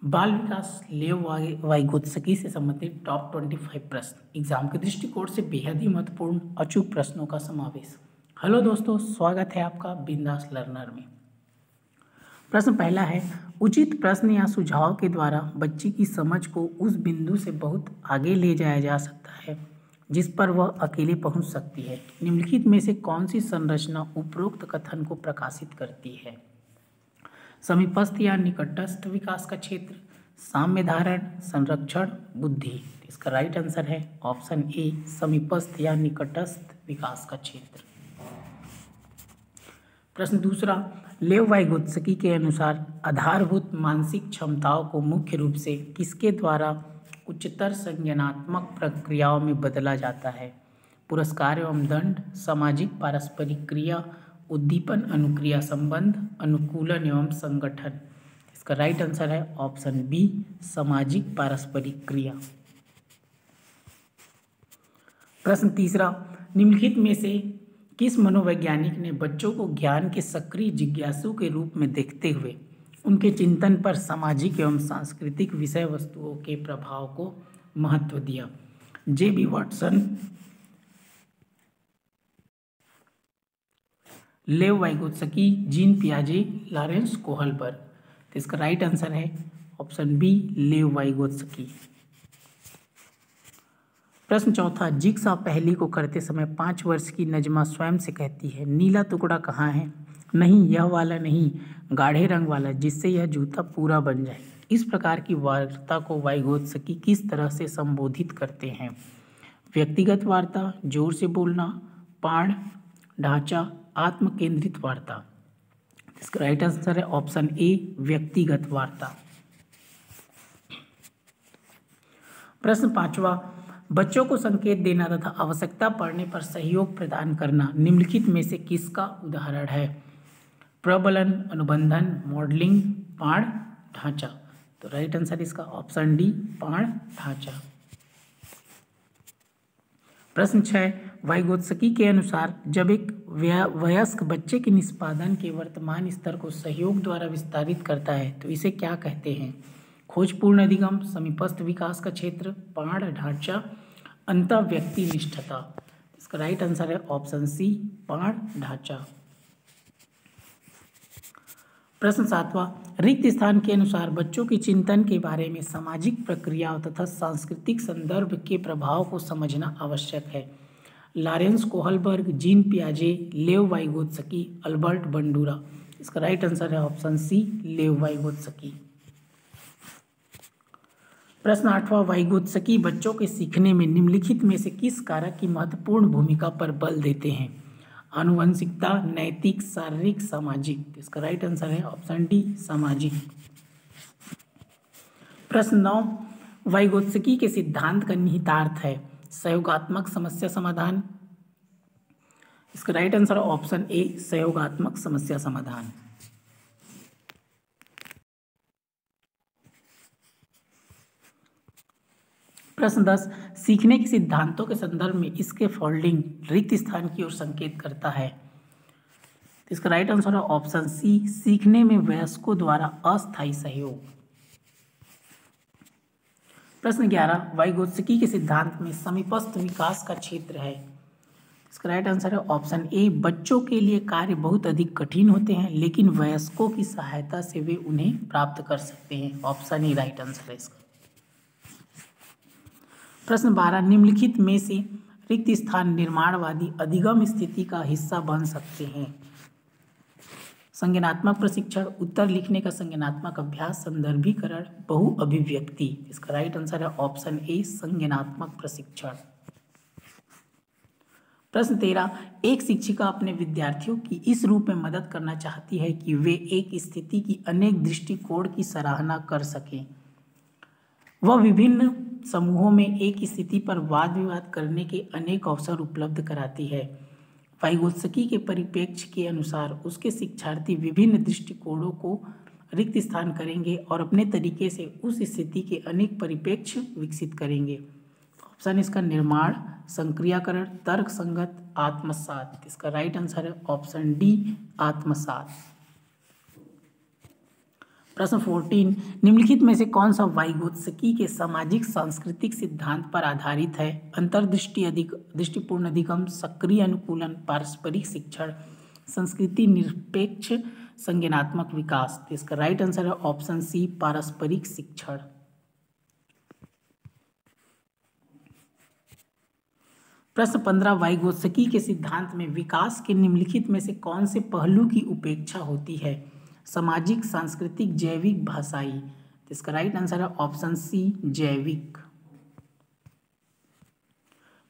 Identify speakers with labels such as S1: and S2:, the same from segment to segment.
S1: बाल विकास लेव वाइगोत्स्की से संबंधित टॉप 25 प्रश्न एग्जाम के दृष्टिकोण से बेहद ही महत्वपूर्ण अचूक प्रश्नों का समावेश। हेलो दोस्तों, स्वागत है आपका बिंदास लर्नर में। प्रश्न पहला है, उचित प्रश्न या सुझाव के द्वारा बच्चे की समझ को उस बिंदु से बहुत आगे ले जाया जा सकता है जिस पर वह अकेले पहुंच सकती है। निम्नलिखित में से कौन सी संरचना उपरोक्त कथन को प्रकाशित करती है? समीपस्थ या निकटस्थ विकास का क्षेत्र, साम्य धारण, संरक्षण, बुद्धि। इसका राइट आंसर है ऑप्शन ए, समीपस्थ या निकटस्थ विकास का क्षेत्र। प्रश्न दूसरा, लेव वाइगोत्स्की के अनुसार आधारभूत मानसिक क्षमताओं को मुख्य रूप से किसके द्वारा उच्चतर संज्ञानात्मक प्रक्रियाओं में बदला जाता है? पुरस्कार एवं दंड, सामाजिक पारस्परिक क्रिया, उद्दीपन अनुक्रिया संबंध, अनुकूलन एवं संगठन। इसका राइट आंसर है ऑप्शन बी, सामाजिक पारस्परिक क्रिया। प्रश्न तीसरा, निम्नलिखित में से किस मनोवैज्ञानिक ने बच्चों को ज्ञान के सक्रिय जिज्ञासु के रूप में देखते हुए उनके चिंतन पर सामाजिक एवं सांस्कृतिक विषय वस्तुओं के प्रभाव को महत्व दिया? J B. Watson, Lev Vygotsky, Jean पियाजे, लॉरेंस कोहलबर्ग। तो इसका राइट आंसर है ऑप्शन बी, लेव वाइगोत्स्की। प्रश्न चौथा, जिग्सा पहेली को करते समय 5 वर्ष की नजमा स्वयं से कहती है, नीला टुकड़ा कहाँ है? नहीं, यह वाला नहीं, गाढ़े रंग वाला, जिससे यह जूता पूरा बन जाए। इस प्रकार की वार्ता को वाइगोत्स्की किस तरह से संबोधित करते हैं? व्यक्तिगत वार्ता, जोर से बोलना, पाठ, ढांचा, आत्म केंद्रित वार्ता। इसका राइट आंसर है ऑप्शन ए, व्यक्तिगत वार्ता। प्रश्न पांचवा, बच्चों को संकेत देना तथा आवश्यकता पड़ने पर सहयोग प्रदान करना निम्नलिखित में से किसका उदाहरण है? प्रबलन, अनुबंधन, मॉडलिंग, पाठ, ढांचा। तो राइट आंसर इसका ऑप्शन डी, पाठ, ढांचा। प्रश्न 6, वाइगोत्स्की के अनुसार जब एक वयस्क बच्चे के निष्पादन के वर्तमान स्तर को सहयोग द्वारा विस्तारित करता है तो इसे क्या कहते हैं? खोजपूर्ण अधिगम, समीपस्थ विकास का क्षेत्र, पाठ, ढांचा, अंतः व्यक्ति निष्ठता। इसका राइट आंसर है ऑप्शन सी, पाठ, ढांचा। प्रश्न 7वां, रिक्त स्थान के अनुसार बच्चों के चिंतन के बारे में सामाजिक प्रक्रियाओं तथा सांस्कृतिक संदर्भ के प्रभाव को समझना आवश्यक है। लॉरेंस कोहलबर्ग, जीन पियाजे, लेव वाइगोत्स्की, अल्बर्ट बंडूरा। इसका राइट आंसर है ऑप्शन सी, लेव वाइगोत्स्की। प्रश्न 8वां, वाइगोत्स्की बच्चों के सीखने में निम्नलिखित में से किस कारक की महत्वपूर्ण भूमिका पर बल देते हैं? आनुवंशिकता, नैतिक, शारीरिक, सामाजिक। इसका राइट आंसर है ऑप्शन डी, सामाजिक। प्रश्न 9, वाइगोत्स्की के सिद्धांत का निहितार्थ है सहयोगात्मक समस्या समाधान। इसका राइट आंसर है ऑप्शन ए, सहयोगात्मक समस्या समाधान। प्रश्न 10, सीखने के सिद्धांतों के संदर्भ में इसके फोल्डिंग रिक्त स्थान की ओर संकेत करता है। इसका राइट आंसर है ऑप्शन सी, सीखने में वयस्कों द्वारा अस्थायी सहयोग। प्रश्न 11, वाइगोत्स्की के सिद्धांत में समीपस्थ विकास का क्षेत्र है। इसका राइट आंसर है ऑप्शन ए, बच्चों के लिए कार्य बहुत अधिक कठिन होते हैं लेकिन वयस्कों की सहायता से वे उन्हें प्राप्त कर सकते हैं। ऑप्शन ए राइट आंसर है इसका। प्रश्न 12, निम्नलिखित में से रिक्त स्थान निर्माणवादी अधिगम स्थिति का हिस्सा बन सकते हैं? संज्ञानात्मक प्रशिक्षण, उत्तर लिखने का संज्ञानात्मक अभ्यास, संदर्भीकरण, बहु अभिव्यक्ति। इसका राइट आंसर है ऑप्शन ए, संज्ञानात्मक प्रशिक्षण। प्रश्न 13, एक शिक्षिका अपने विद्यार्थियों की इस रूप में मदद करना चाहती है कि वे एक स्थिति की अनेक दृष्टिकोण की सराहना कर सकें। वह विभिन्न समूहों में एक स्थिति पर वाद विवाद करने के अनेक अवसर उपलब्ध कराती है। वाइगोत्स्की के परिप्रेक्ष्य के अनुसार उसके शिक्षार्थी विभिन्न दृष्टिकोणों को रिक्त स्थान करेंगे और अपने तरीके से उस स्थिति के अनेक परिप्रेक्ष्य विकसित करेंगे। ऑप्शन इसका निर्माण, संक्रियाकरण, तर्क संगत, आत्मसात। इसका राइट आंसर है ऑप्शन डी, आत्मसात। प्रश्न 14, निम्नलिखित में से कौन सा वाइगोत्स्की के सामाजिक सांस्कृतिक सिद्धांत पर आधारित है? अंतर्दृष्टि दृष्टिपूर्ण अधिगम, सक्रिय अनुकूलन, पारस्परिक शिक्षण, संस्कृति निरपेक्ष संज्ञानात्मक विकास। तो इसका राइट आंसर है ऑप्शन सी, पारस्परिक शिक्षण। प्रश्न 15, वाइगोत्स्की के सिद्धांत में विकास के निम्नलिखित में से कौन से पहलू की उपेक्षा होती है? सामाजिक, सांस्कृतिक, जैविक, भाषाई। तो इसका राइट आंसर है ऑप्शन सी, जैविक।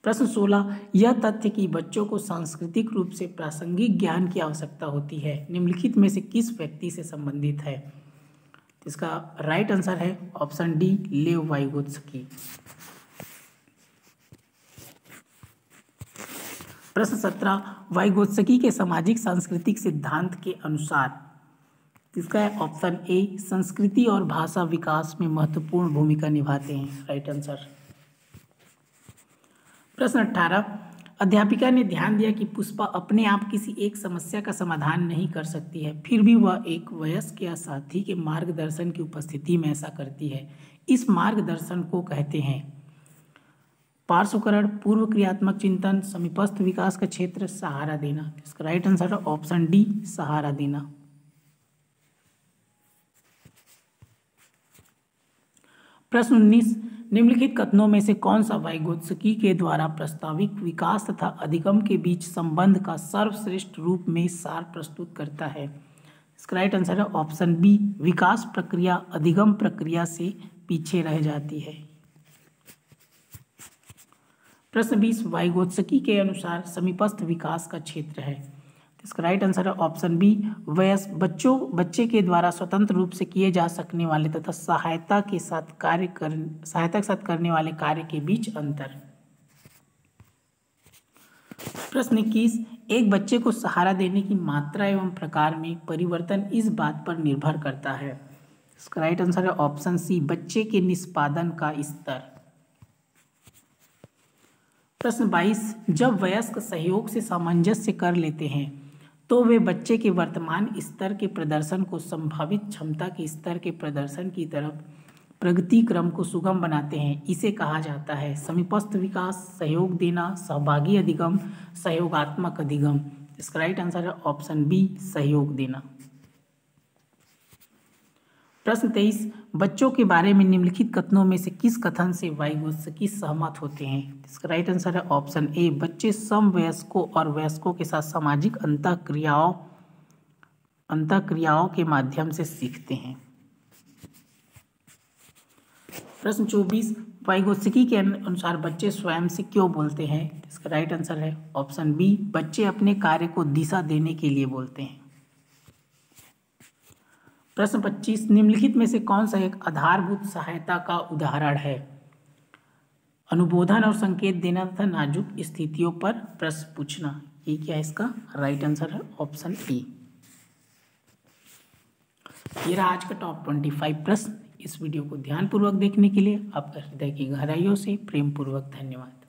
S1: प्रश्न 16, यह तथ्य कि बच्चों को सांस्कृतिक रूप से प्रासंगिक ज्ञान की आवश्यकता होती है निम्नलिखित में से किस व्यक्ति से संबंधित है? तो इसका राइट आंसर है ऑप्शन डी, लेव वाइगोत्स्की। प्रश्न 17, वाइगोत्स्की के सामाजिक सांस्कृतिक सिद्धांत के अनुसार इसका है ऑप्शन ए, संस्कृति और भाषा विकास में महत्वपूर्ण भूमिका निभाते हैं। Right answer. प्रश्न 18, अध्यापिका ने ध्यान दिया कि पुष्पा अपने आप किसी एक समस्या का समाधान नहीं कर सकती है, फिर भी वह एक वयस्क या साथी के मार्गदर्शन की उपस्थिति में ऐसा करती है। इस मार्गदर्शन को कहते हैं पार्श्वकरण, पूर्व क्रियात्मक चिंतन, समीपस्थ विकास का क्षेत्र, सहारा देना। इसका राइट आंसर है ऑप्शन डी, सहारा देना। प्रश्न 19, निम्नलिखित कथनों में से कौन सा वाइगोत्स्की के द्वारा प्रस्तावित विकास तथा अधिगम के बीच संबंध का सर्वश्रेष्ठ रूप में सार प्रस्तुत करता है? इसका राइट आंसर है ऑप्शन बी, विकास प्रक्रिया अधिगम प्रक्रिया से पीछे रह जाती है। प्रश्न 20, वाइगोत्स्की के अनुसार समीपस्थ विकास का क्षेत्र है। इसका राइट आंसर है ऑप्शन बी, वयस्क बच्चे के द्वारा स्वतंत्र रूप से किए जा सकने वाले तथा सहायता के साथ करने वाले कार्य के बीच अंतर। प्रश्न 21, एक बच्चे को सहारा देने की मात्रा एवं प्रकार में परिवर्तन इस बात पर निर्भर करता है। इसका राइट आंसर है ऑप्शन सी, बच्चे के निष्पादन का स्तर। प्रश्न 22, जब वयस्क सहयोग से सामंजस्य कर लेते हैं तो वे बच्चे के वर्तमान स्तर के प्रदर्शन को संभावित क्षमता के स्तर के प्रदर्शन की तरफ प्रगति क्रम को सुगम बनाते हैं। इसे कहा जाता है समीपस्थ विकास, सहयोग देना, सहभागी अधिगम, सहयोगात्मक अधिगम। इसका राइट आंसर है ऑप्शन बी, सहयोग देना। प्रश्न 23, बच्चों के बारे में निम्नलिखित कथनों में से किस कथन से वाइगोत्स्की सहमत होते हैं? इसका राइट आंसर है ऑप्शन ए, बच्चे समवयस्कों और वयस्कों के साथ सामाजिक अंतःक्रियाओं के माध्यम से सीखते हैं। प्रश्न 24, वाइगोत्स्की के अनुसार बच्चे स्वयं से क्यों बोलते हैं? इसका राइट आंसर है ऑप्शन बी, बच्चे अपने कार्य को दिशा देने के लिए बोलते हैं। प्रश्न 25, निम्नलिखित में से कौन सा एक आधारभूत सहायता का उदाहरण है? अनुबोधन और संकेत देना तथा नाजुक स्थितियों पर प्रश्न पूछना। ये क्या है? इसका राइट आंसर है ऑप्शन ए। ये रहा आज का टॉप 25 प्रश्न। इस वीडियो को ध्यानपूर्वक देखने के लिए आपका हृदय की गहराइयों से प्रेम पूर्वक धन्यवाद।